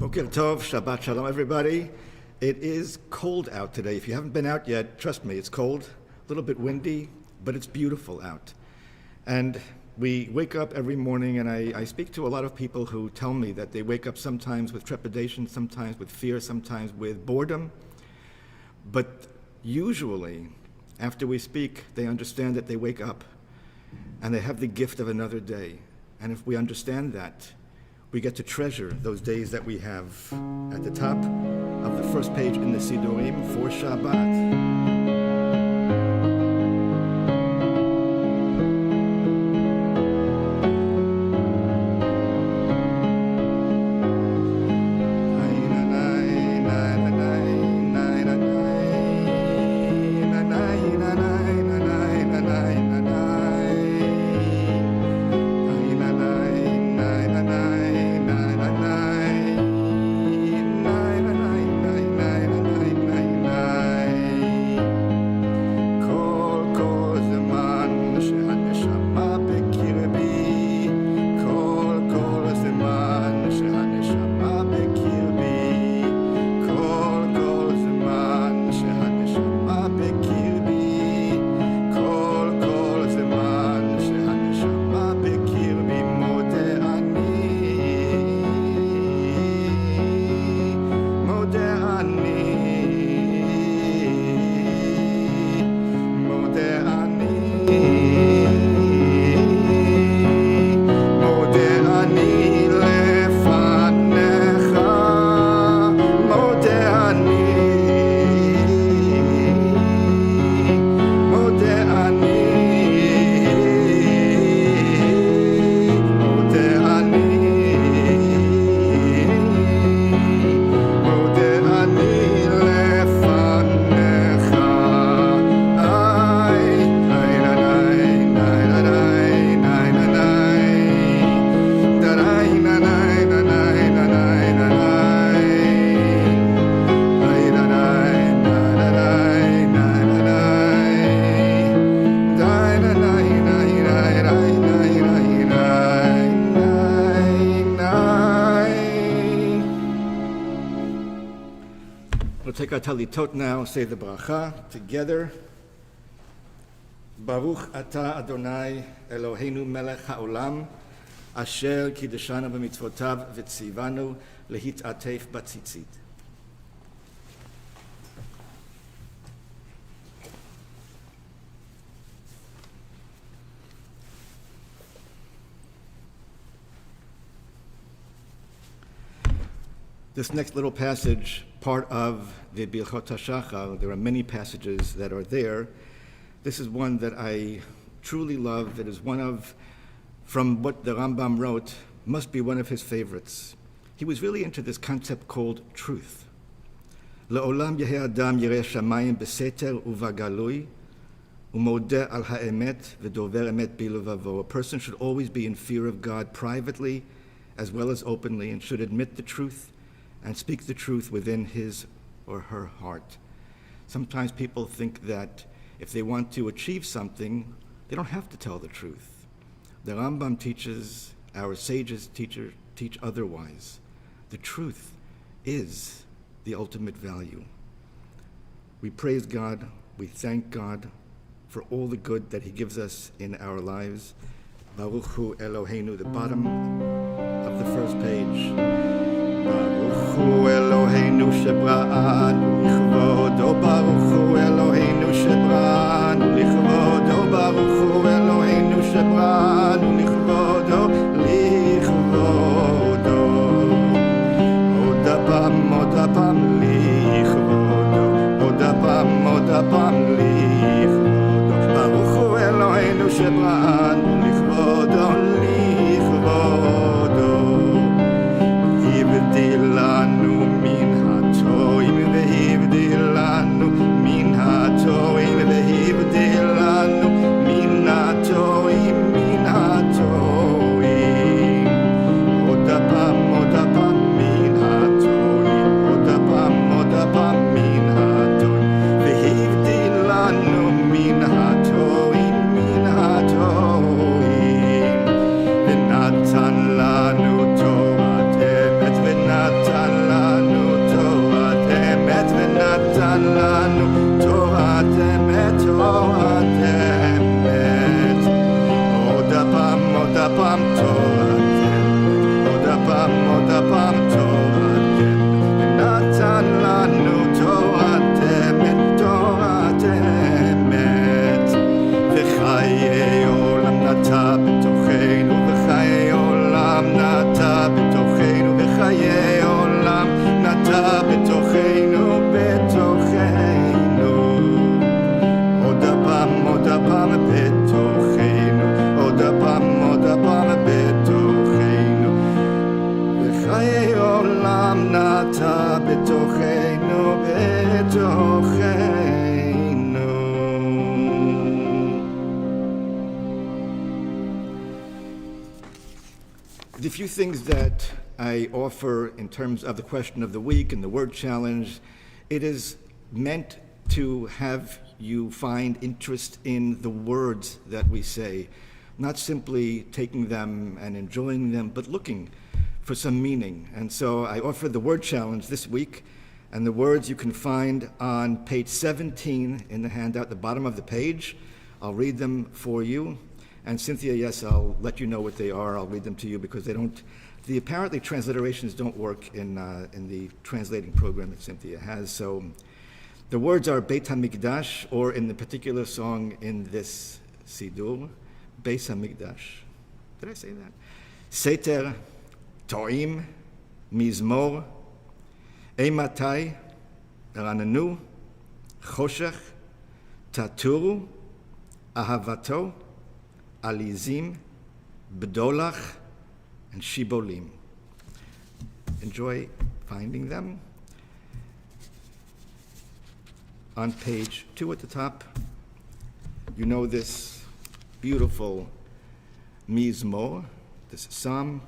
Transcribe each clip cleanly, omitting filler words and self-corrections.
Boker Tov, Shabbat Shalom, everybody. It is cold out today. If you haven't been out yet, trust me, it's cold, a little bit windy, but it's beautiful out. And we wake up every morning, and I speak to a lot of people who tell me that they wake up sometimes with trepidation, sometimes with fear, sometimes with boredom. But usually, after we speak, they understand that they wake up and they have the gift of another day. And if we understand that, we get to treasure those days that we have. At the top of the first page in the Sidurim for Shabbat. We'll take our talitot now, say the bracha together. Baruch atah Adonai Eloheinu melech haolam, asher kiddeshanu b'mitzvotav v'tzivanu lehit'atef batzitzit. This next little passage, part of the Birchot HaShachar, there are many passages that are there. This is one that I truly love. It is one of, from what the Rambam wrote, must be one of his favorites. He was really into this concept called truth. Le'olam yehei adam yireh shamayim beseter uvagalui umodeh al ha'emet v'dover emet biluvavo. A person should always be in fear of God privately as well as openly, and should admit the truth and speak the truth within his or her heart. Sometimes people think that if they want to achieve something, they don't have to tell the truth. The Rambam teaches, our sages teach otherwise. The truth is the ultimate value. We praise God, we thank God for all the good that he gives us in our lives. Baruch Hu Eloheinu, the bottom of the first page. Baruch Hu Eloheinu shebra'anu lichvodo, Baruch Hu Eloheinu shebra'anu lichvodo, Baruch Hu Eloheinu shebra'anu lichvodo, lichvodo. עוד הפעם lichvodo, עוד הפעם lichvodo. Baruch Hu Eloheinu shebra'anu lichvodo, lichvodo. Hivdilanu min hatoim vehivdilanu min hatoim vehivdilanu min hatoim min hatoim. עוד הפעם min hatoim, עוד הפעם min hatoim vehivdilanu min hatoim min hatoim. The few things that I offer in terms of the question of the week and the word challenge, it is meant to have you find interest in the words that we say, not simply taking them and enjoying them, but looking for some meaning. And so I offer the word challenge this week, and the words you can find on page 17 in the handout, the bottom of the page. I'll read them for you. And Cynthia, yes, I'll let you know what they are. I'll read them to you because the apparently transliterations don't work in the translating program that Cynthia has. So the words are Beit HaMikdash, or in the particular song in this Sidur, Beis HaMikdash. Did I say that? Seter, To'im, Mizmor, Eimatai, Rananu, Choshech, Taturu, Ahavato, Alizim, Bdolach, and Shibolim. Enjoy finding them. On page 2 at the top, you know this beautiful Mizmor, this psalm.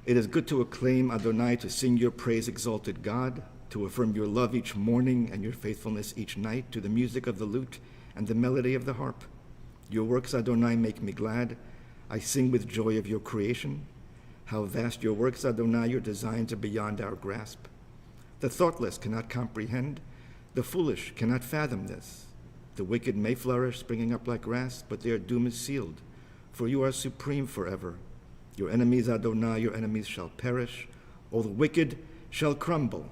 It is good to acclaim Adonai, to sing your praise, exalted God, to affirm your love each morning and your faithfulness each night, to the music of the lute and the melody of the harp. Your works, Adonai, make me glad. I sing with joy of your creation. How vast your works, Adonai, your designs are beyond our grasp. The thoughtless cannot comprehend. The foolish cannot fathom this. The wicked may flourish, springing up like grass, but their doom is sealed, for you are supreme forever. Your enemies, Adonai, your enemies shall perish. All the wicked shall crumble.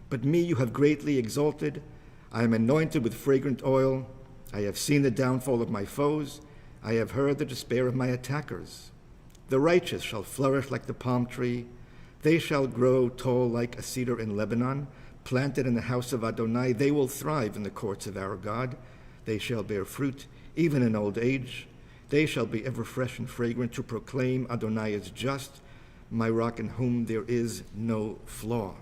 But me you have greatly exalted. I am anointed with fragrant oil. I have seen the downfall of my foes. I have heard the despair of my attackers. The righteous shall flourish like the palm tree. They shall grow tall like a cedar in Lebanon. Planted in the house of Adonai, they will thrive in the courts of our God. They shall bear fruit, even in old age. They shall be ever fresh and fragrant, to proclaim Adonai is just, my rock in whom there is no flaw.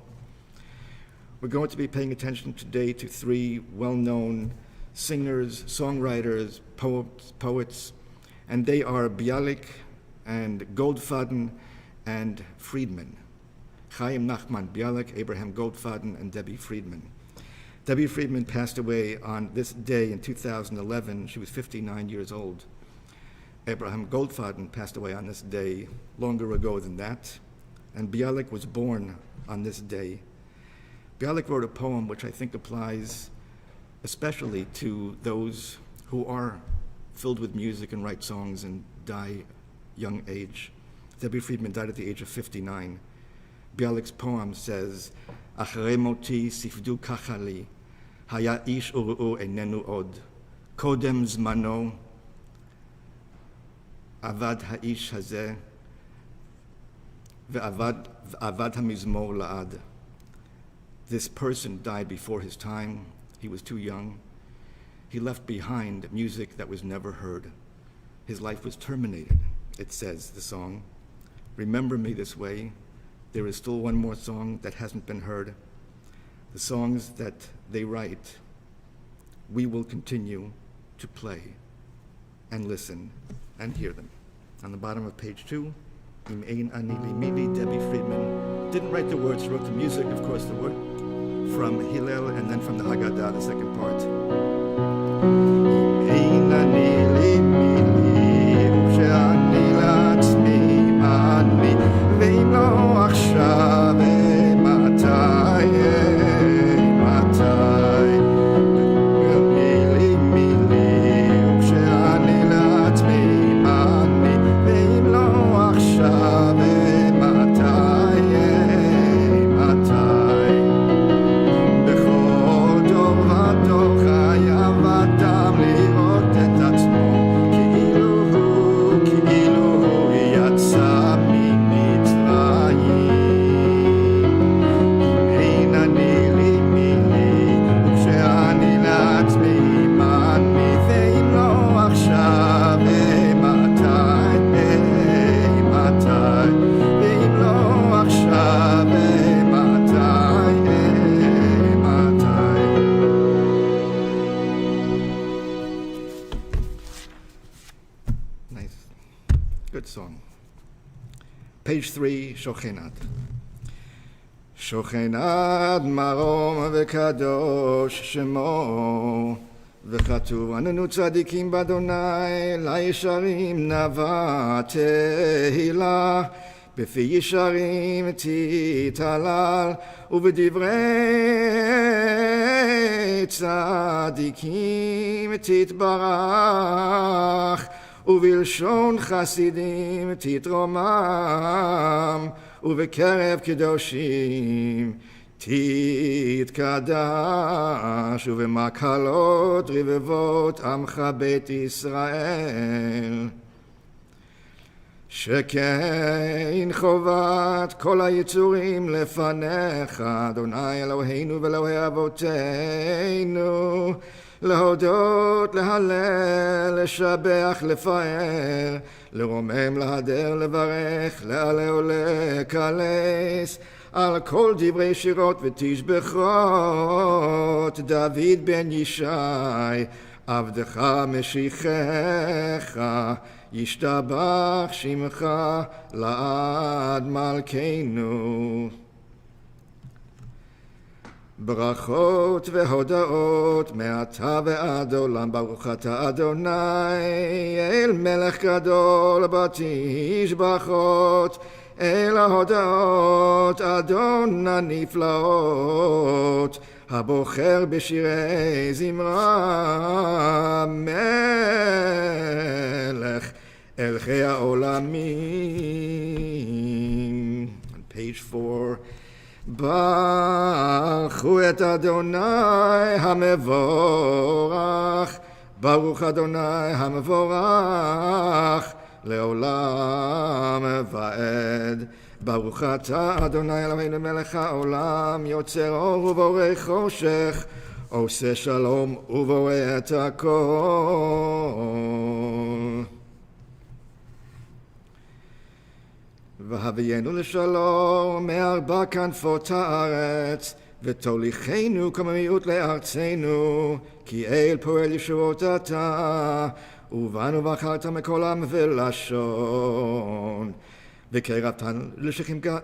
We're going to be paying attention today to 3 well-known singers, songwriters, poets, and they are Bialik and Goldfaden and Friedman. Chaim Nachman Bialik, Abraham Goldfaden, and Debbie Friedman. Debbie Friedman passed away on this day in 2011. She was 59 years old. Abraham Goldfaden passed away on this day longer ago than that, and Bialik was born on this day. Bialik wrote a poem which I think applies especially to those who are filled with music and write songs and die young age. Debbie Friedman died at the age of 59. Bialik's poem says, Acharei moti sifdu kachali, haya ish uru'u enenu od, kodem zmano, avad ha'ish hazeh, ve'avad hamizmor la'ad. This person died before his time. He was too young. He left behind music that was never heard. His life was terminated, it says, the song. Remember me this way. There is still one more song that hasn't been heard. The songs that they write, we will continue to play and listen and hear them. On the bottom of page 2, Im Ein Ani Li Mili, Debbie Friedman didn't write the words, she wrote the music, of course, the word from Hillel, and then from the Haggadah, the second part. Im Ein Ani Li Mili, U'She'ani La'atzmi Ani, Ve'im Lo Achshav, Matai, Matai. Mili Mili, U'She'ani La'atzmi Ani, Ve'im Lo Achshav, Matai, Matai. Bechol dor vador chayav adam lirot et atzmo, כאילו הוא יצא ממצרים. אם אין אני לי מילי, וכשאני לעצמי מאמי, ואם לא עכשיו, מתי, מתי, ואם לא עכשיו, מתי, מתי. Nice. Good song. Page 3, Shochenad. Shochenad marom v'kadosh shemo, וכתוב, אננו צדיקים באדוני, לישרים נבע תהילה, בפי ישרים תתהלל, ובדברי צדיקים תתברך, ובלשון חסידים תתרומם, ובקרב קדושים תתקדש, ובמקהלות רבבות עמך בית ישראל. שכן חובת כל היצורים לפניך, אדוני אלוהינו ואלוהי אבותינו, להודות, להלל, לשבח, לפאר, לרומם, להדר, לברך, להעלה ולקלס, על כל דברי שירות ותשבחות, דוד בן ישי, עבדך משיחך, ישתבח שמך לעד מלכנו. ברכות והודאות מעתה ועד עולם, ברוך אתה אדוני אל מלך גדול בתשבחות, אל ההודאות אדון הנפלאות, הבוחר בשירי זמרה, מלך אלכי העולמים. On page 4, ברכו את אדוני המבורך, ברוך אדוני המבורך לעולם ועד. ברוך אתה אדוני אלוהינו מלך העולם, יוצר אור ובורא חושך, עושה שלום ובורא את הכל. והביאנו לשלום מארבע כנפות הארץ, ותוליכנו כממיעוט לארצנו, כי אל פועל ישועות אתה, ובנו בחרת מכל עם ולשון. וקרבתנו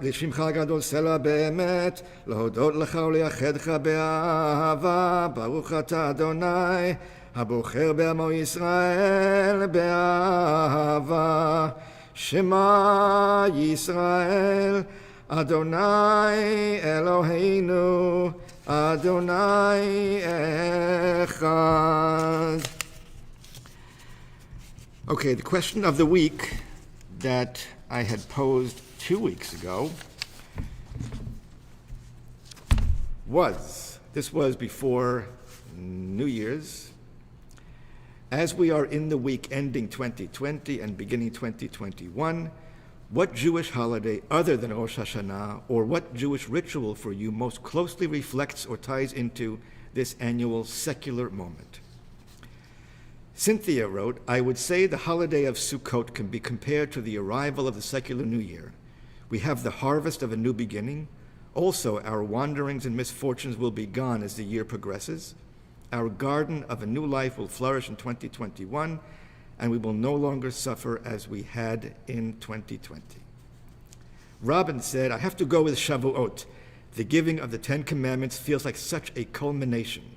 לשמך הגדול סלע באמת, להודות לך ולייחדך באהבה, ברוך אתה אדוני, הבוחר בעמו ישראל באהבה. שמע ישראל, אדוני אלוהינו, אדוני אחד. Okay, the question of the week that I had posed 2 weeks ago this was before New Year's. As we are in the week ending 2020 and beginning 2021, what Jewish holiday other than Rosh Hashanah, or what Jewish ritual for you most closely reflects or ties into this annual secular moment? Cynthia wrote, I would say the holiday of Sukkot can be compared to the arrival of the secular New Year. We have the harvest of a new beginning. Also, our wanderings and misfortunes will be gone as the year progresses. Our garden of a new life will flourish in 2021, and we will no longer suffer as we had in 2020. Robin said, I have to go with Shavuot. The giving of the 10 Commandments feels like such a culmination.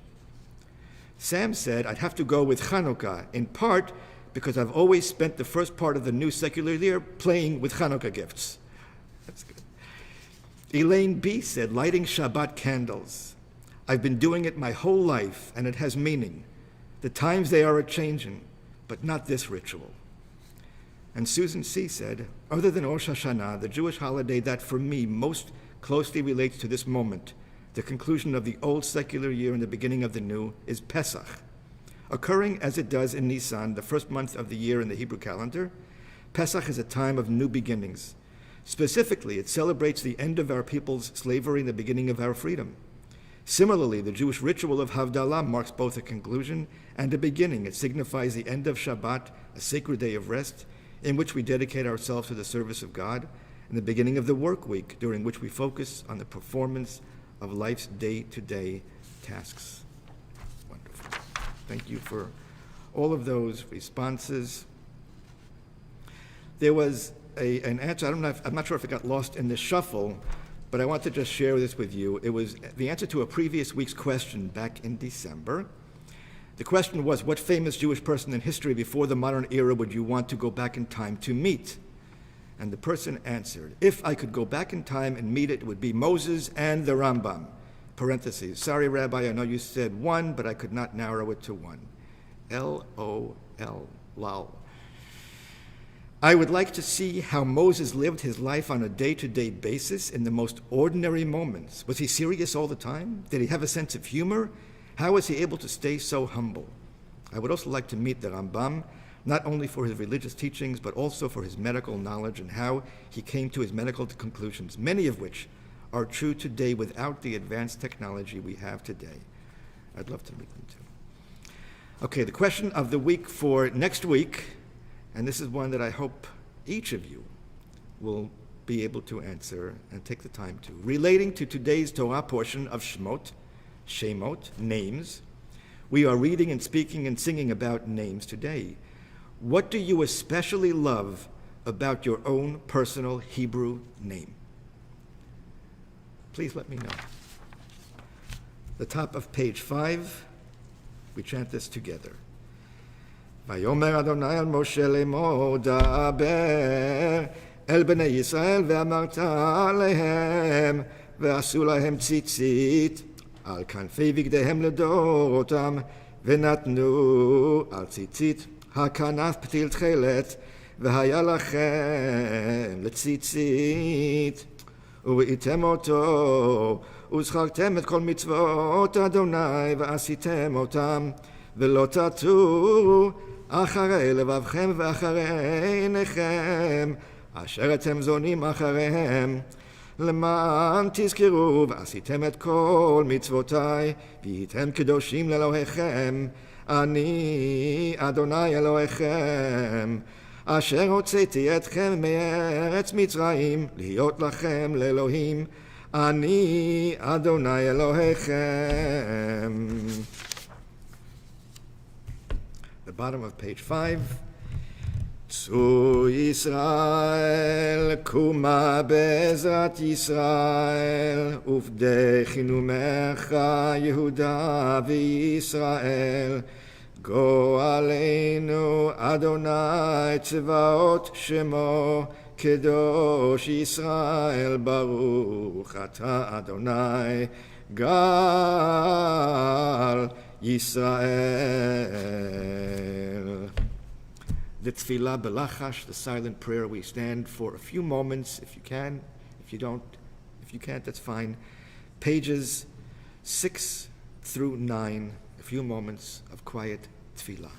Sam said, I'd have to go with Hanukkah, in part because I've always spent the first part of the new secular year playing with Hanukkah gifts. That's good. Elaine B. said, lighting Shabbat candles. I've been doing it my whole life, and it has meaning. The times they are a-changing, but not this ritual. And Susan C. said, other than Rosh Hashanah, the Jewish holiday that for me most closely relates to this moment, the conclusion of the old secular year and the beginning of the new, is Pesach. Occurring as it does in Nisan, the first month of the year in the Hebrew calendar, Pesach is a time of new beginnings. Specifically, it celebrates the end of our people's slavery and the beginning of our freedom. Similarly, the Jewish ritual of Havdalah marks both a conclusion and a beginning. It signifies the end of Shabbat, a sacred day of rest, in which we dedicate ourselves to the service of God, and the beginning of the work week, during which we focus on the performance of life's day-to-day tasks. Wonderful. Thank you for all of those responses. There was an answer. I'm not sure if it got lost in the shuffle, but I want to just share this with you. It was the answer to a previous week's question back in December. The question was, what famous Jewish person in history before the modern era would you want to go back in time to meet? And the person answered, if I could go back in time and meet it, it would be Moses and the Rambam. Parentheses. Sorry, Rabbi, I know you said one, but I could not narrow it to one. L-O-L, lol. I would like to see how Moses lived his life on a day-to-day basis in the most ordinary moments. Was he serious all the time? Did he have a sense of humor? How was he able to stay so humble? I would also like to meet the Rambam, not only for his religious teachings, but also for his medical knowledge and how he came to his medical conclusions, many of which are true today without the advanced technology we have today. I'd love to meet them too. Okay, the question of the week for next week, and this is one that I hope each of you will be able to answer and take the time to. Relating to today's Torah portion of Shemot, names, we are reading and speaking and singing about names today. What do you especially love about your own personal Hebrew name? Please let me know. The top of page 5, we chant this together. ויאמר אדוני אל משה לאמור דבר אל בני ישראל ואמרת עליהם ועשו להם ציצית על כנפי בגדיהם לדורותם ונתנו על ציצית הכנף פתיל תכלת והיה לכם לציצית וראיתם אותו וזכרתם את כל מצוות אדוני ועשיתם אותם ולא תטורו אחרי לבבכם ואחרי עיניכם אשר אתם זונים אחריהם למען תזכרו ועשיתם את כל מצוותיי והייתם קדושים לאלוהיכם אני אדוני אלוהיכם אשר הוצאתי אתכם מארץ מצרים להיות לכם לאלוהים אני אדוני אלוהיכם. The bottom of page 5. צאו ישראל, קומה בעזרת ישראל, ובדכנו ממך יהודה וישראל, גואלנו אדוני צבאות שמו, קדוש ישראל ברוך אתה אדוני, גאל Yisrael. The tefillah belachash, the silent prayer, we stand for a few moments, if you can. If you can't, that's fine. Pages 6 through 9, a few moments of quiet tefillah.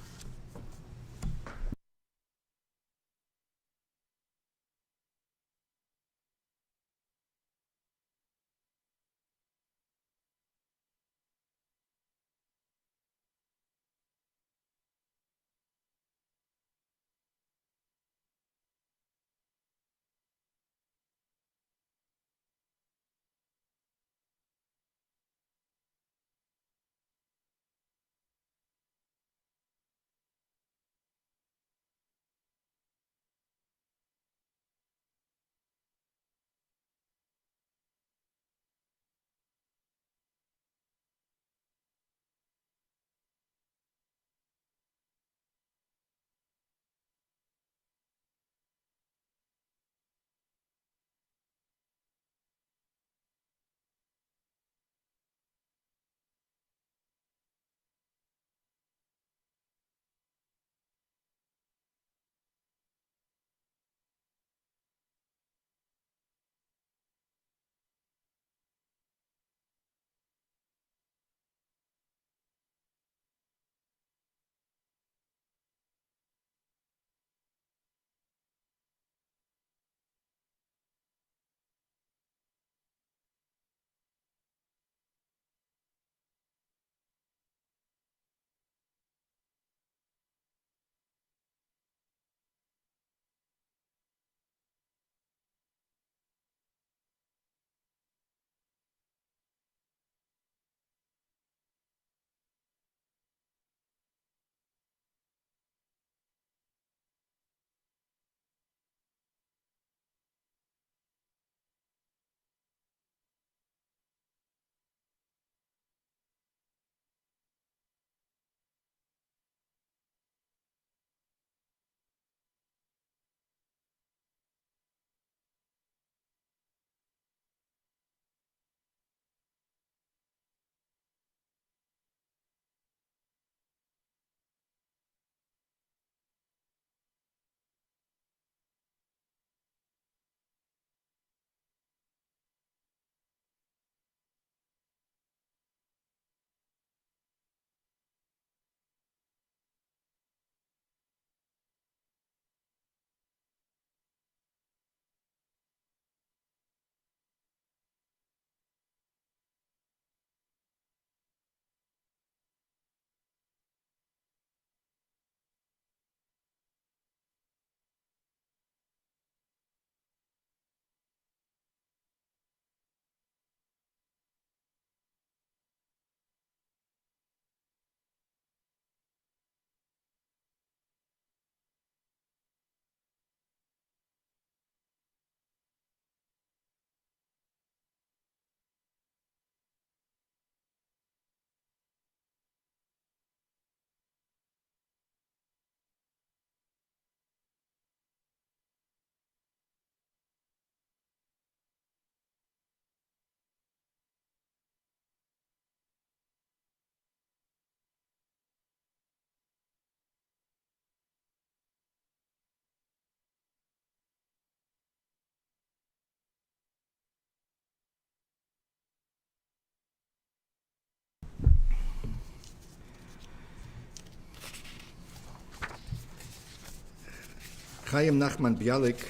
Chaim Nachman Bialik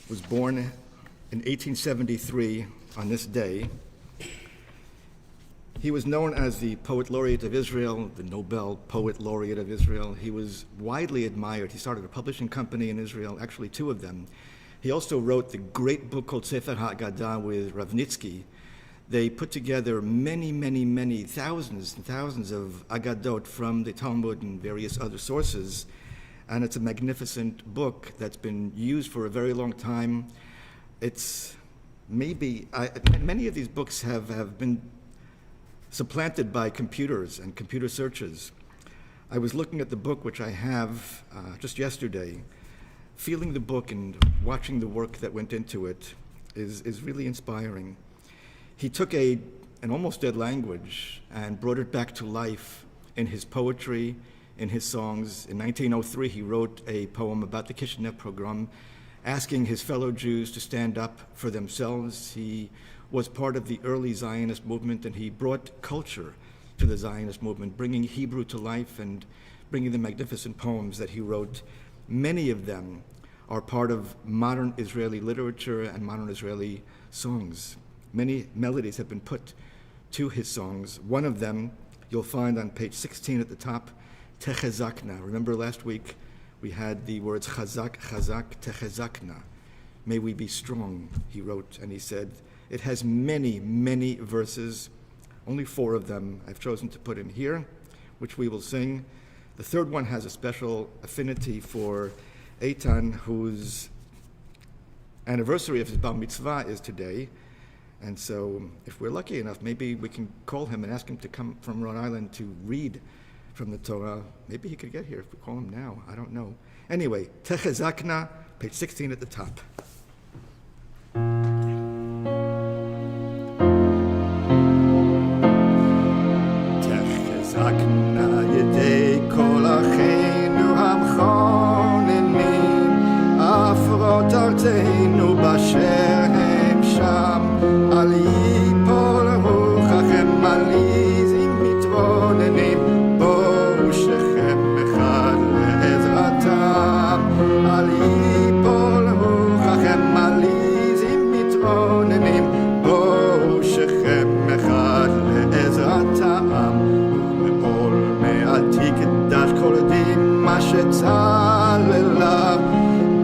was born in 1873 on this day. He was known as the Poet Laureate of Israel, the Nobel Poet Laureate of Israel. He was widely admired. He started a publishing company in Israel, actually two of them. He also wrote the great book called Sefer HaAgadah with Ravnitsky. They put together many, thousands and thousands of Agadot from the Talmud and various other sources. And it's a magnificent book that's been used for a very long time. It's many of these books have been supplanted by computers and computer searches. I was looking at the book, which I have just yesterday. Feeling the book and watching the work that went into it is really inspiring. He took an almost dead language and brought it back to life in his poetry, in his songs. In 1903, he wrote a poem about the Kishinev pogrom, asking his fellow Jews to stand up for themselves. He was part of the early Zionist movement, and he brought culture to the Zionist movement, bringing Hebrew to life and bringing the magnificent poems that he wrote. Many of them are part of modern Israeli literature and modern Israeli songs. Many melodies have been put to his songs. One of them you'll find on page 16 at the top, Techezakna. Remember last week we had the words Chazak, Chazak, Techezakna. May we be strong, he wrote, and he said, it has many verses. Only 4 of them I've chosen to put in here, which we will sing. The third one has a special affinity for Eitan, whose anniversary of his bar mitzvah is today. And so if we're lucky enough, maybe we can call him and ask him to come from Rhode Island to read from the Torah. Maybe he could get here if we call him now. I don't know. Anyway, Techezakna, page 16 at the top. Techezakna yedei kol acheinu hamchonenim, afrot arteinu basher hem sham. Al yipol ruchachem malizim mitvonenim, bo'u shechem echad le'ezratam. Al yipol ruchachem malizim mitvonenim, bo'u shechem echad le'ezratam. U'me'ol me'al tikdash kol dima shetzalala,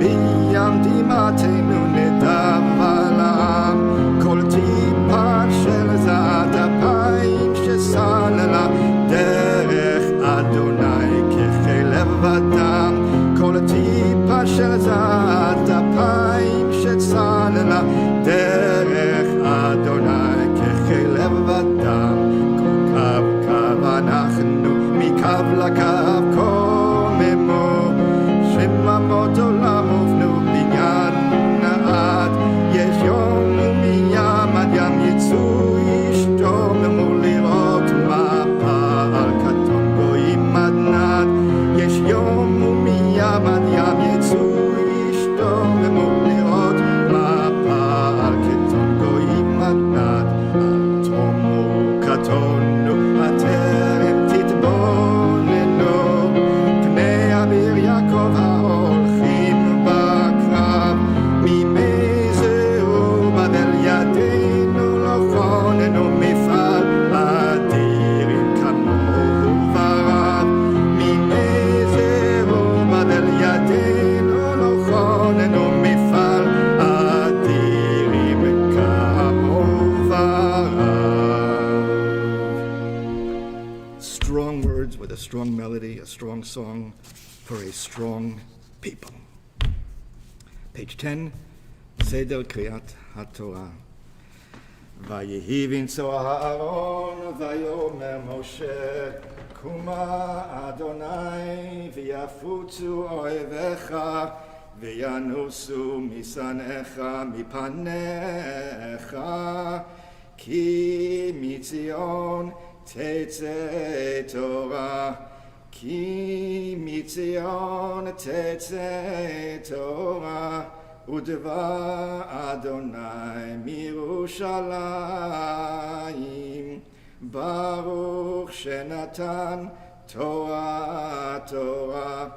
biyam dimatenu nedav alam. כל טיפה של זעת אפיים שסללה דרך אדוני ככלב אדם. כל טיפה של זעת אפיים שסללה דרך אדוני ככלב אדם. כל קו קו אנחנו מקו לקו קוממו, שממות עולם ובנו בניין נעד. יש יום ים יצאו ישתוממו לראות מפה על כתום גויים עד נד. יש יום ומים עד ים יצאו ישתוממו לראות מפה על כתום גויים עד נד. אל תומו כתונו הטרם תתבוננו, פני אביר יעקב ההולכים בקרב. מימי זהו בבל ידינו לכוננו מפעל אדיר כמוהו ורב. מימי זהו בבל ידינו לכוננו מפעל אדיר כמוהו ורב. Strong words with a strong melody, a strong song for a strong people. Page 10, Seder Kriyat HaTorah. ויהי בנשוא הארון ויאמר משה, קומה אדוני ויפוצו אויביך וינוסו משנאיך מפניך, כי מציון תצא תורה, כי מציון תצא תורה, ודבר אדוני מירושלים. ברוך שנתן תורה תורה,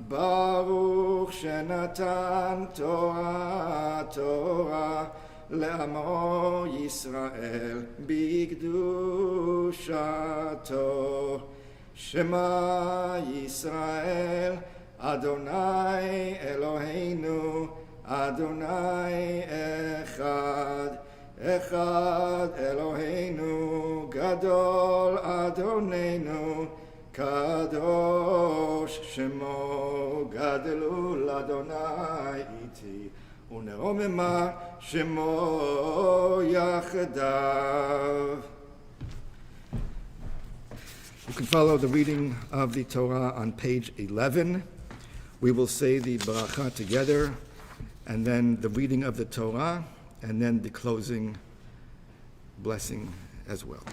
ברוך שנתן תורה לעמו ישראל בקדושתו. שמע ישראל אדוני אלוהינו אדוני אחד. אחד אלוהינו גדול אדוננו קדוש שמו גדלו לאדוני איתי ונרוממה שמו יחדיו. You can follow the reading of the Torah on page 11. We will say the bracha together, and then the reading of the Torah, and then the closing blessing as well.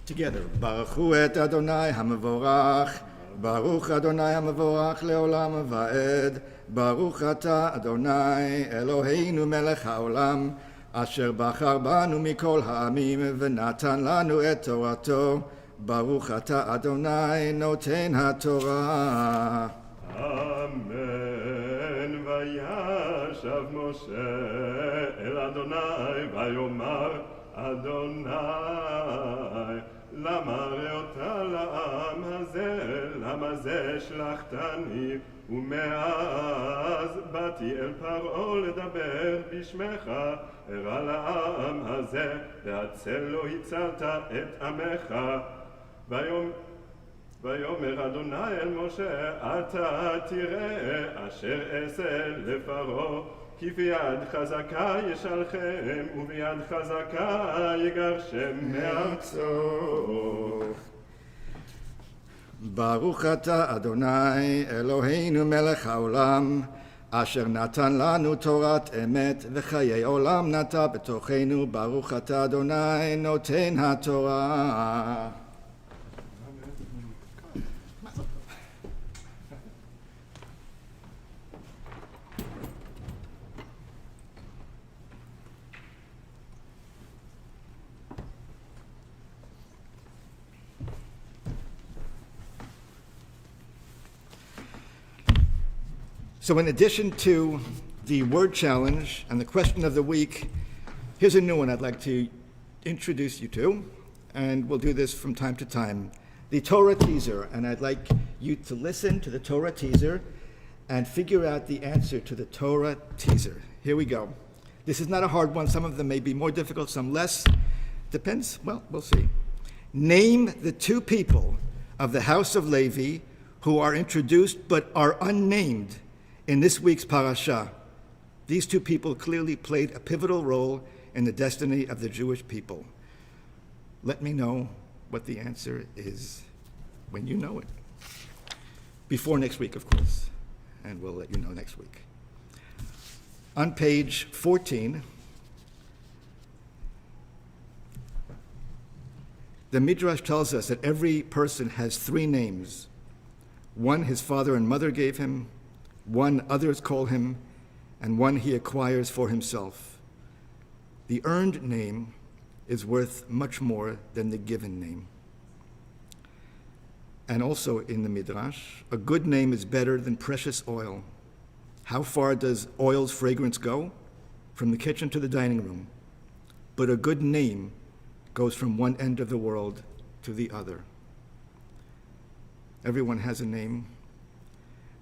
Together, Baruch et Adonai HaMevorach, Baruch Adonai HaMevorach leolam va'ed, Baruch ata Adonai Eloheinu melech haolam, asher bachar banu mikol ha'amim v'natan lanu et torato, Baruch ata Adonai noten haTorah. Amen. Vayashav Moshe el Adonai vayomar Adonai למה ראותה לעם הזה, למה זה שלחתני, ומאז באתי אל פרעה לדבר בשמך, הרע לעם הזה, והצל לא הצלת את עמך. ויאמר אדוני אל משה, אתה תראה אשר אעשה לפרעה, כי ביד חזקה ישלחם, וביד חזקה יגרשם מארצו. ברוך אתה אדוני אלוהינו מלך העולם, אשר נתן לנו תורת אמת וחיי עולם נטע בתוכנו. ברוך אתה אדוני נותן התורה. So in addition to the word challenge and the question of the week, here's a new one I'd like to introduce you to, and we'll do this from time to time. The Torah teaser, and I'd like you to listen to the Torah teaser and figure out the answer to the Torah teaser. Here we go. This is not a hard one. Some of them may be more difficult, some less. Depends. Well, we'll see. Name the two people of the house of Levi who are introduced but are unnamed in this week's parasha. These two people clearly played a pivotal role in the destiny of the Jewish people. Let me know what the answer is when you know it. Before next week, of course, and we'll let you know next week. On page 14, the Midrash tells us that every person has three names. One his father and mother gave him, one others call him, and one he acquires for himself. The earned name is worth much more than the given name. And also in the Midrash, a good name is better than precious oil. How far does oil's fragrance go? From the kitchen to the dining room. But a good name goes from one end of the world to the other. Everyone has a name.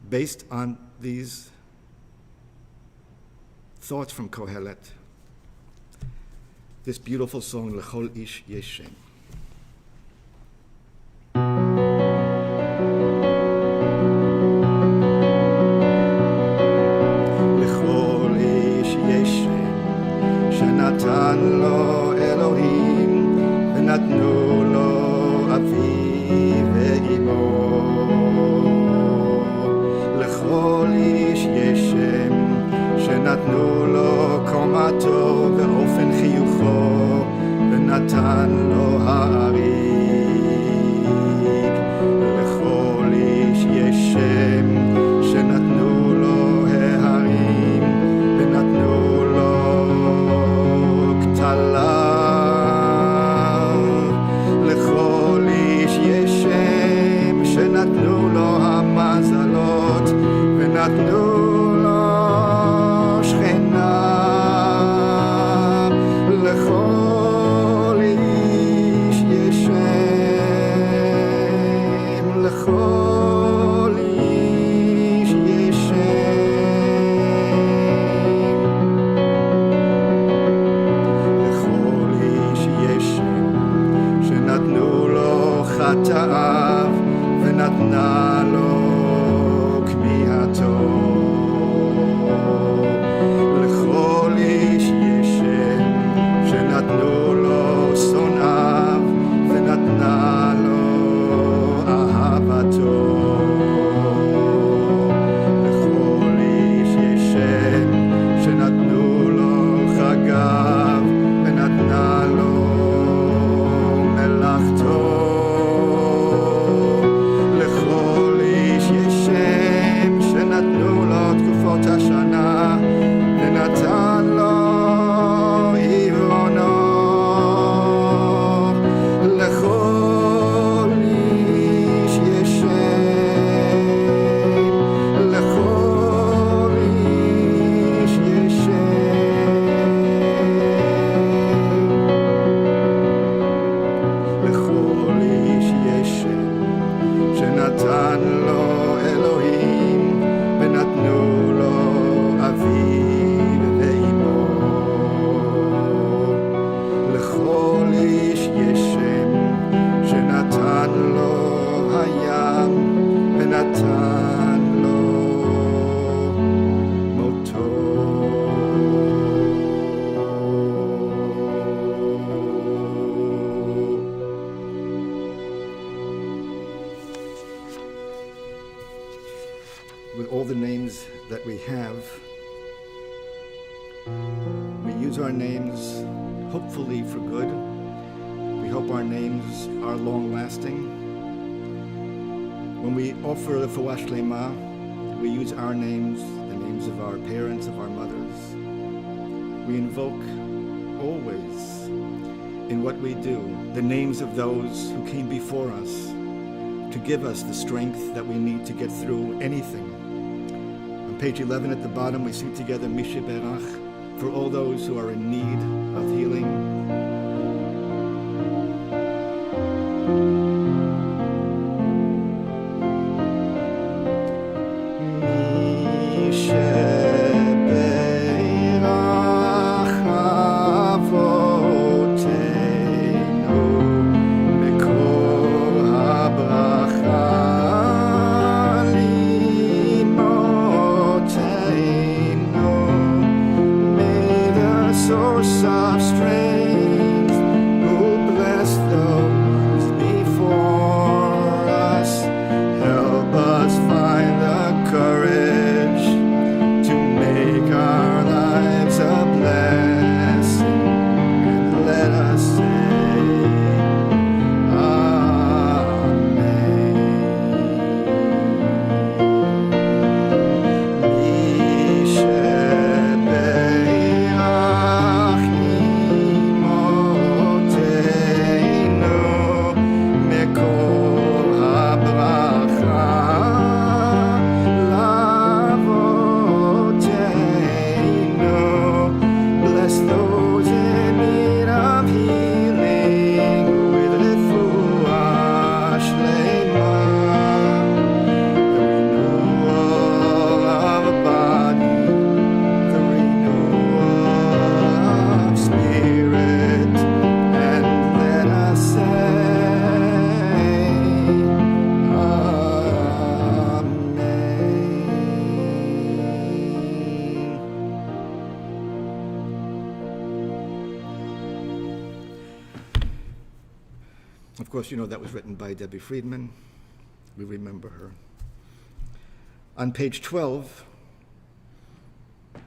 Based on these thoughts from Kohelet, this beautiful song, L'chol ish yesh shem. L'chol ish yesh shem, shenatan lo Elohim, v'natnu lo aviv ve'imo. L'chol ish yesh shem, שנתנו לו We use our names hopefully for good. We hope our names are long-lasting. When we offer the Refuah Shlema, we use our names, the names of our parents, of our mothers. We invoke always in what we do the names of those who came before us to give us the strength that we need to get through anything. On page 11 at the bottom, we sing together Mishe Berach for all those who are in need of healing. Of course, you know that was written by Debbie Friedman. We remember her. On page 12,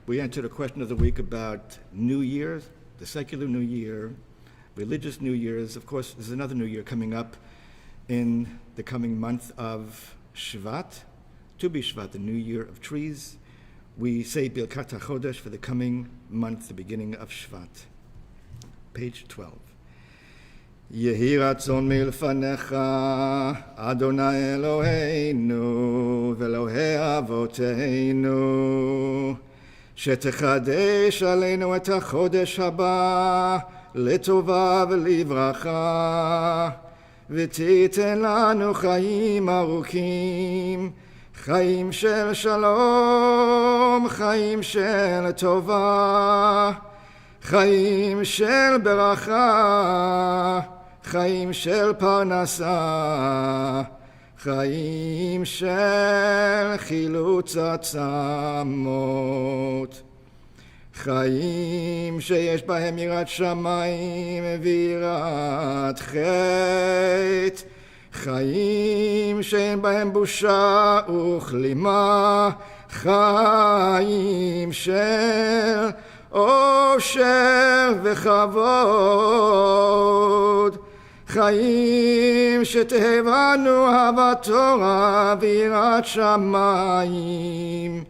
we answered a question of the week about New Year, the secular New Year, religious New Year's. Of course, there's another New Year coming up in the coming month of Shvat, Tu B'Shvat, the New Year of Trees. We say Birkat HaChodesh for the coming month, the beginning of Shvat. Page 12. יהי רצון מלפניך, אדוני אלוהינו ואלוהי אבותינו, שתחדש עלינו את החודש הבא לטובה ולברכה, ותיתן לנו חיים ארוכים, חיים של שלום, חיים של טובה, חיים של ברכה, חיים של פרנסה, חיים של חילוץ עצמות, חיים שיש בהם יראת שמיים ויראת חטא, חיים שאין בהם בושה וכלימה, חיים של אושר וכבוד, חיים שתהבנו אהבת תורה ויראת שמיים,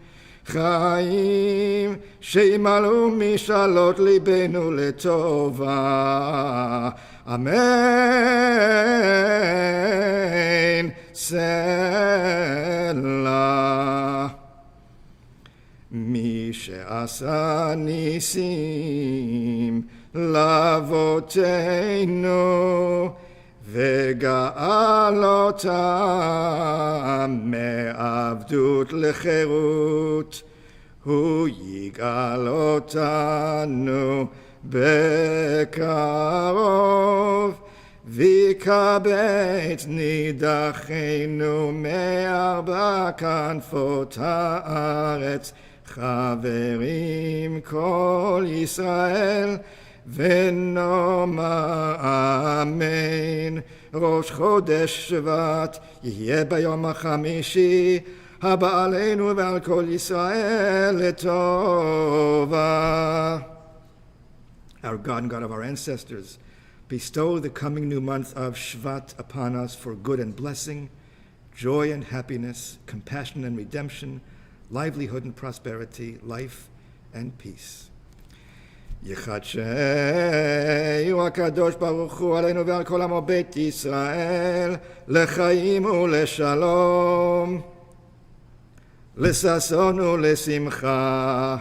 חיים שימלאו משאלות ליבנו לטובה, אמן, סלע. מי שעשה ניסים לאבותינו וגאל אותם מעבדות לחירות, הוא יגאל אותנו בקרוב, ויקבץ נידחינו מארבע כנפות הארץ. חברים כל ישראל ונאמר אמן. ראש חודש שבט יהיה ביום החמישי, הבא עלינו ועל כל ישראל לטובה. our God and God of our ancestors, bestow the coming new month of Shvat upon us for good and blessing, joy and happiness, compassion and redemption, livelihood and prosperity, life and peace. יחדשהו הקדוש ברוך הוא עלינו ועל כל עמו בית ישראל לחיים ולשלום, לששון ולשמחה,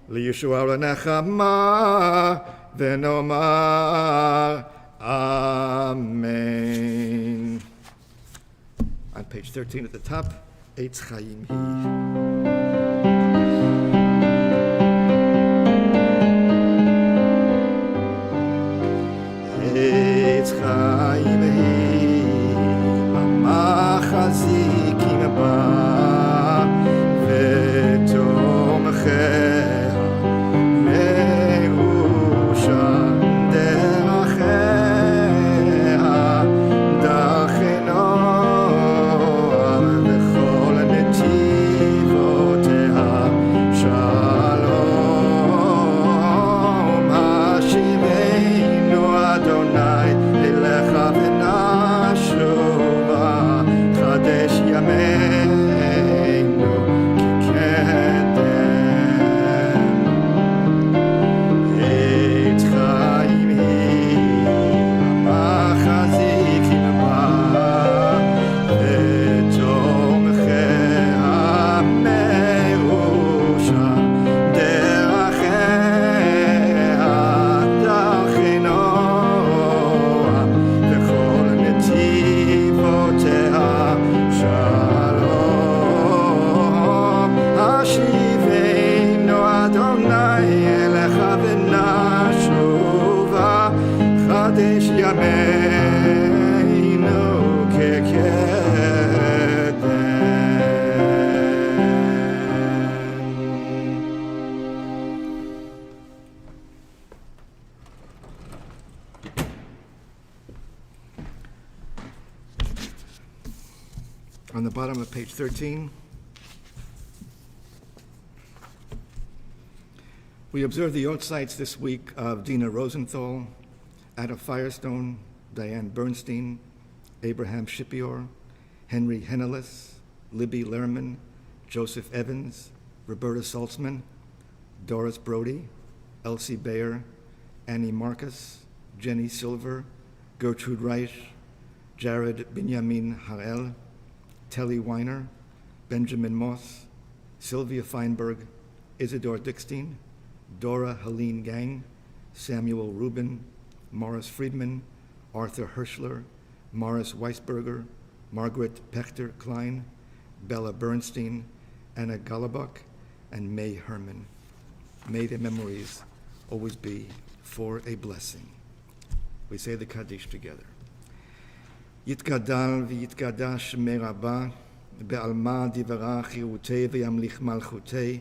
לישועה ולנחמה, ונאמר אמן. On page 13 at the top, Eitz Chaim Hi. Eitz Chaim Hi, המחזיקים בה, ותומכיה, מאושר דרכיה, דרכי נועם, וכל נתיבותיה שלום. השיבנו אדוני אליך ונשובה, חדש ימינו כקדם. עץ חיים היא, המחזיקים בה, ותומכיה מאושר דרכיה, דרכי נועם, וכל נתיבותיה שלום. השיבנו אדוני אליך ונשובה, חדש ימינו כקדם. On the bottom of page 13, we observe the sites this week of Dina Rosenthal, Ada Firestone, Diane Bernstein, Abraham Shipior, Henry Hennelis, Libby Lerman, Joseph Evans, Roberta Saltzman, Doris Brody, Elsie Bayer, Annie Marcus, Jenny Silver, Gertrude Reich, Jared Binyamin Harel, Telly Weiner, Benjamin Moss, Sylvia Feinberg, Isidore Dickstein, Dora Helene Gang, Samuel Rubin, Morris Friedman, Arthur Hirschler, Morris Weisberger, Margaret Pechter Klein, Bella Bernstein, Anna Galabuk, and May Herman. May their memories always be for a blessing. We say the Kaddish together. יתגדל ויתקדש שמי רבה, בעלמא דברה חירותי וימליך מלכותי,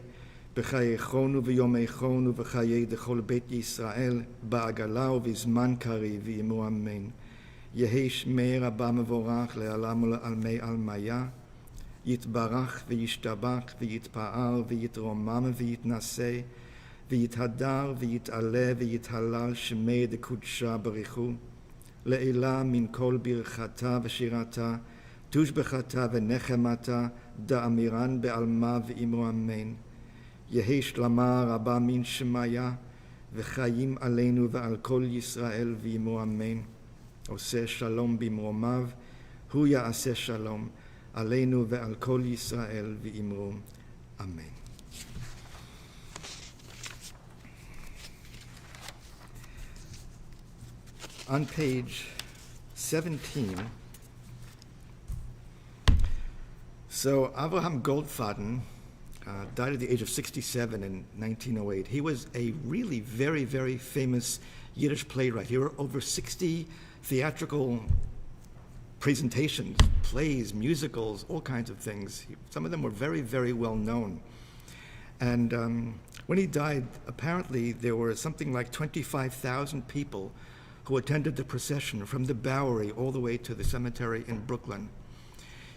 בחייכונו ויומייכונו וחיי דכל בית ישראל, בעגלה ובזמן קריב וימו אמן. יהי שמי רבה מבורך לעלם ולעלמי עלמיה, יתברך וישתבח ויתפאר ויתרומם ויתנשא, ויתהדר ויתעלה ויתהלל שמי דקודשה בריחו, לעילה מן כל ברכתה ושירתה, תושבחתה ונחמתה, דאמירן בעלמה ואימו אמן. יהי שלמה רבה מן שמיה, וחיים עלינו ועל כל ישראל ואימו אמן. עושה שלום במרומיו, הוא יעשה שלום עלינו ועל כל ישראל ואימו אמן. On page 17, so Avraham Goldfaden died at the age of 67 in 1908. He was a really very, very famous Yiddish playwright. He wrote over 60 theatrical presentations, plays, musicals, all kinds of things. Some of them were very, very well known. And when he died, apparently there were something like 25,000 people who attended the procession from the Bowery all the way to the cemetery in Brooklyn.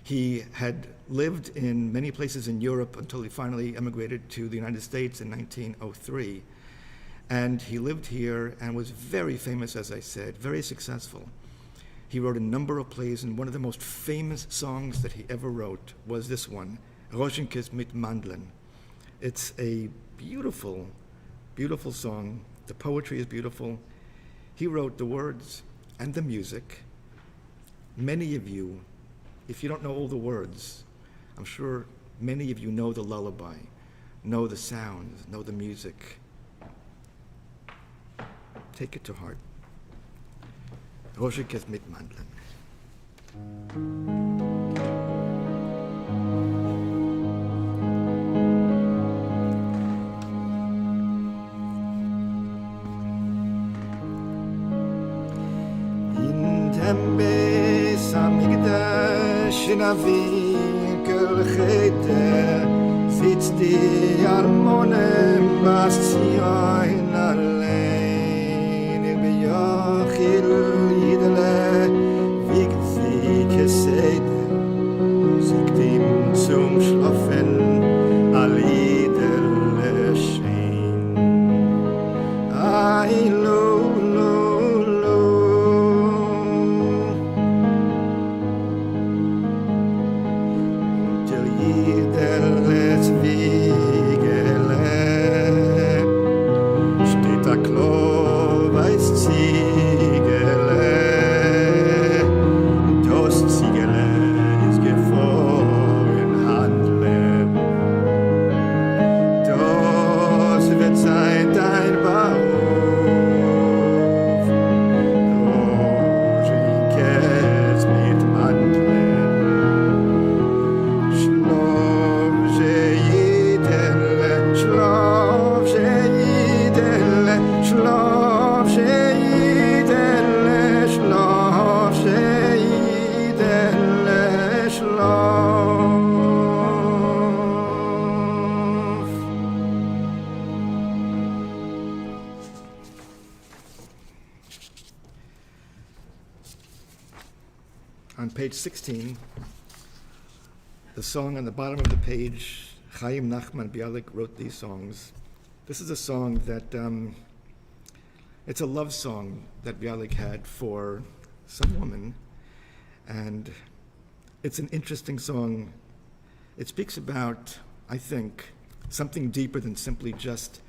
He had lived in many places in Europe until he finally emigrated to the United States in 1903. And he lived here and was very famous, as I said, very successful. He wrote a number of plays, and one of the most famous songs that he ever wrote was this one, Roschenkes mit Mandeln. It's a beautiful, beautiful song. The poetry is beautiful. He wrote the words and the music. Many of you, if you don't know all the words, I'm sure many of you know the lullaby, know the sounds, know the music. Take it to heart. Roschenkes mit Mandeln. In dem Beis Hamikdash in a winkel cheder sitzt die Almone bas Zion allein Yochil Yidele wiegt sie Keseder singt ihm zum Schlafen a Liedele schein Ai lo lo lo Unter Yidele Zwiegele steht a Klo weiß Ziegele, das Ziegele ist gefroren Handlen. Das wird sein dein Beruf, Roschenkes mit Mandeln. Schlaf Yidele, schlaf Yidele, schlaf Yidele, schlaf Yidele, schlaf. On page 16, the song on the bottom of the page, Chaim Nachman Bialik wrote these songs. This is a song that, it's a love song that Bialik had for some woman, and it's an interesting song. It speaks about, I think, something deeper than simply just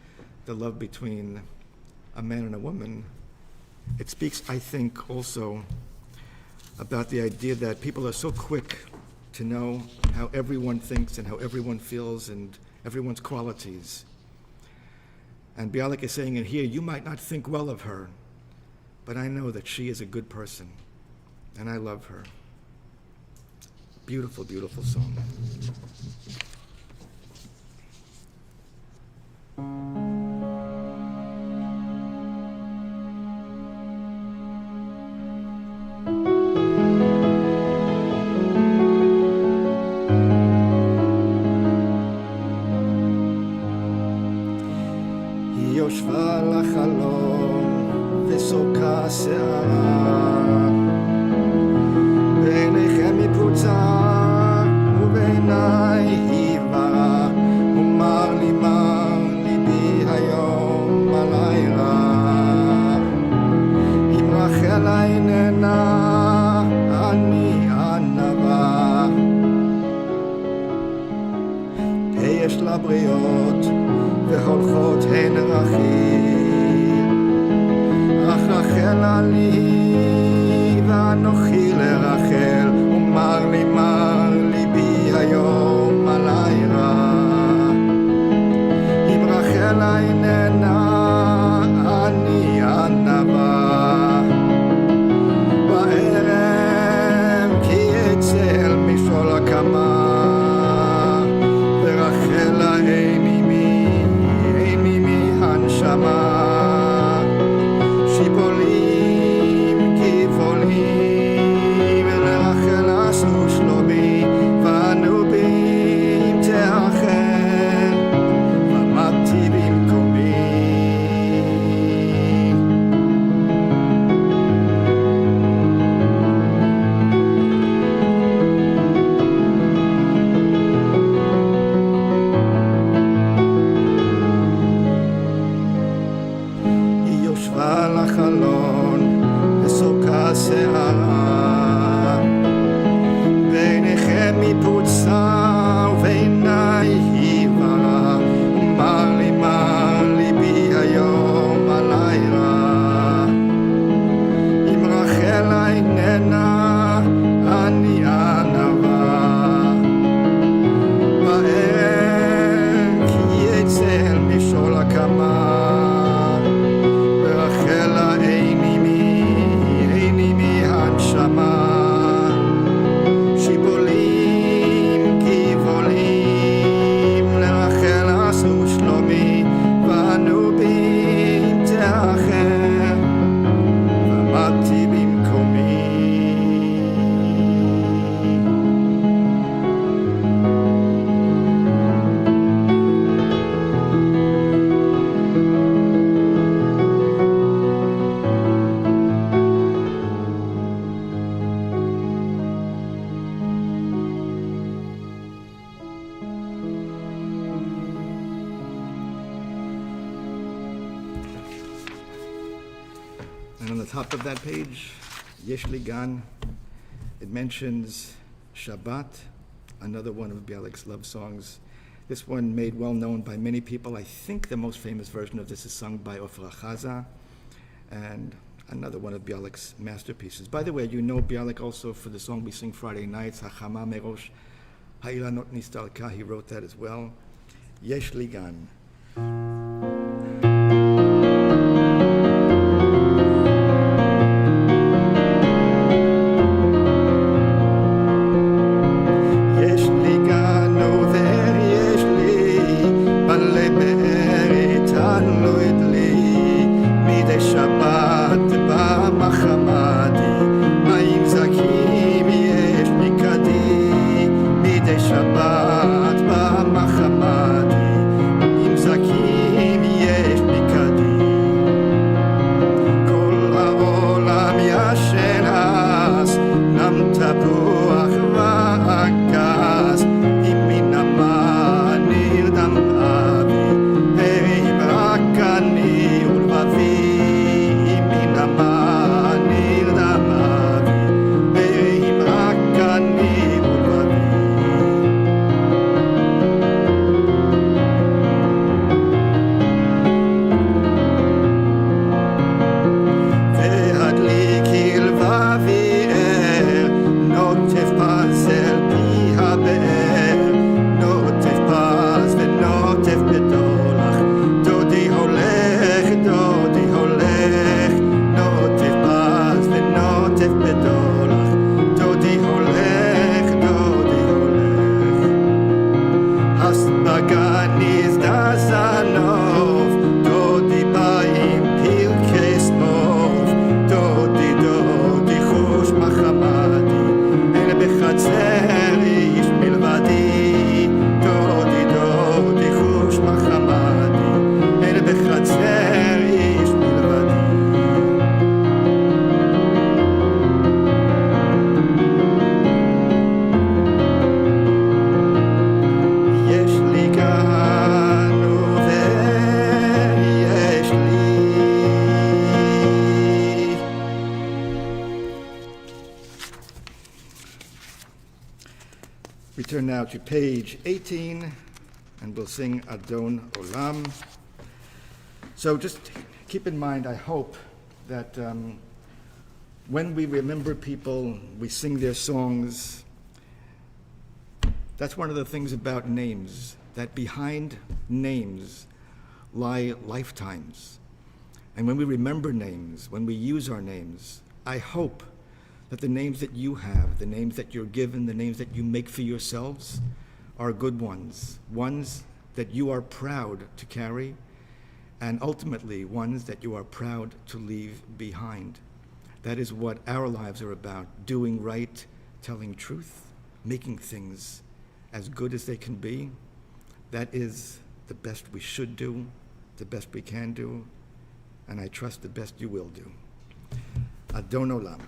the love between a man and a woman. It speaks, I think, also about the idea that people are so quick to know how everyone thinks and how everyone feels and everyone's qualities. And Bialik is saying in here, you might not think well of her, but I know that she is a good person, and I love her. Beautiful, beautiful song. היא יושבה לחלום וסורקה שערה בעיניכם היא פרוצה ובעיניי היא עיוורה ומר ליבי היום הלילה אם רחל איננה אני ענווה יש לה בריות והולכות הן רכיל אך רחל עלי ואנוכי לרחל ומר ליבי היום הלילה אם רחל איננה אני ענווה בערב כי אצל משול הקמה ורחל אין עימי הנשמה שיבולים כבולים לרחל עשו שלומי ואנו בים תאחר ועמדתי במקומי החלון וסורקה שערה בעיניכם מפוצה ובעיניי היא ורעה מר ליבי היום הלילה אם רחל איננה אני ענווה בערב כי יצא אל משעול הקמה ורחל אין עימי הנשמה שיבולים גבעולים לרחל עשו שלומי וענו בי תאחר ועמדתי במקומי And on the top of that page, Yesh Li Gan, it mentions Shabbat, another one of Bialik's love songs. This one made well known by many people. I think the most famous version of this is sung by Ofra Chaza, and another one of Bialik's masterpieces. By the way, you know Bialik also for the song we sing Friday nights, Hachama Merosh Ha'ilanot Nistalka. He wrote that as well. Yesh Li Gan. We turn now to page 18, and we'll sing Adon Olam. So just keep in mind, I hope, that when we remember people, we sing their songs. That's one of the things about names, that behind names lie lifetimes. And when we remember names, when we use our names, I hope that the names that you have, the names that you're given, the names that you make for yourselves are good ones, ones that you are proud to carry, and ultimately ones that you are proud to leave behind. That is what our lives are about, doing right, telling truth, making things as good as they can be. That is the best we should do, the best we can do, and I trust the best you will do. Adon Olam.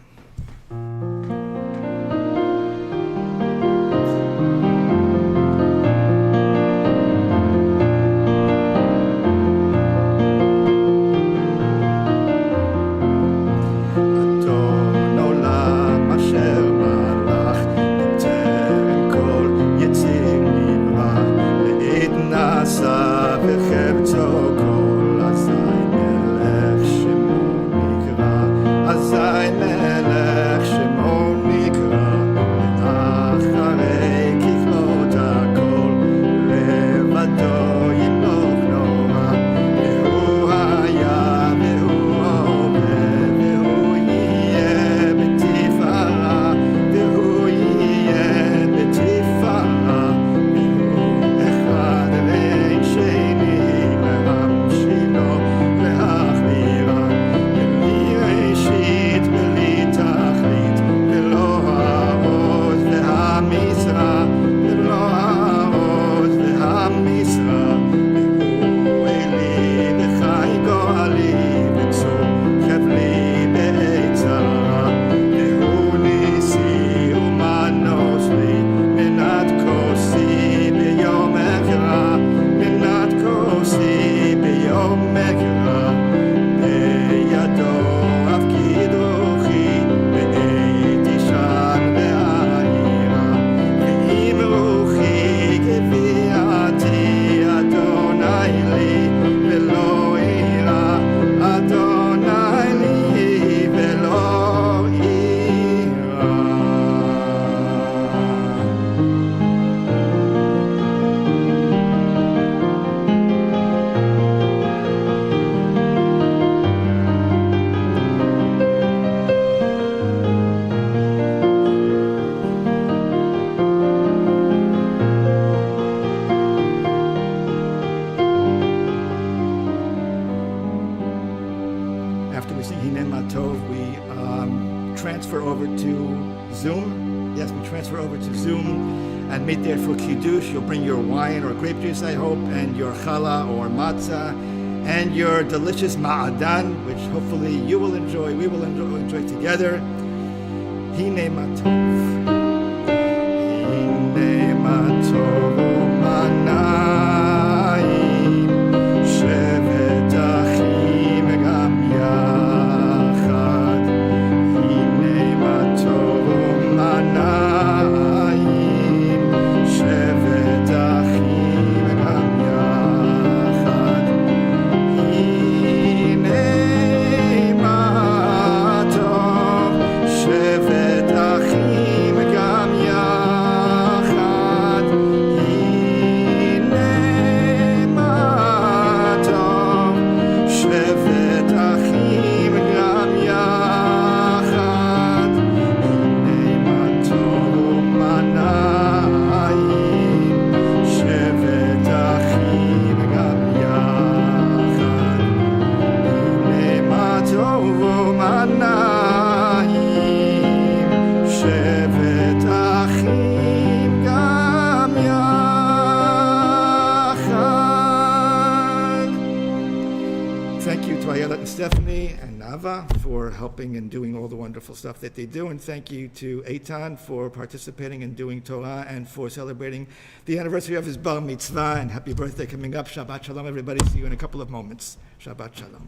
after we sing Hine Ma Tov, we transfer over to Zoom. Yes, we transfer over to Zoom and meet there for Kiddush. You'll bring your wine or grape juice, I hope, and your challah or matzah, and your delicious ma'adan, which hopefully you will enjoy, we will enjoy together. Hine Ma Tov. Hine Ma Tov u'manayim, shevet achim gam yachad. Hine Ma Tov u'manayim, shevet achim gam yachad. Hine Ma Tov, shevet achim gam yachad. Hine Ma Tov, shevet achim gam yachad. Hine Ma Tov u'manayim, shevet achim gam yachad. Hine Ma Tov u'manayim, shevet achim gam yachad. Thank you to Ayelet and Stephanie and Nava for helping and doing all the wonderful stuff that they do. And thank you to Eitan for participating in doing Torah and for celebrating the anniversary of his Bar Mitzvah. And happy birthday coming up. Shabbat Shalom, everybody. See you in a couple of moments. Shabbat Shalom.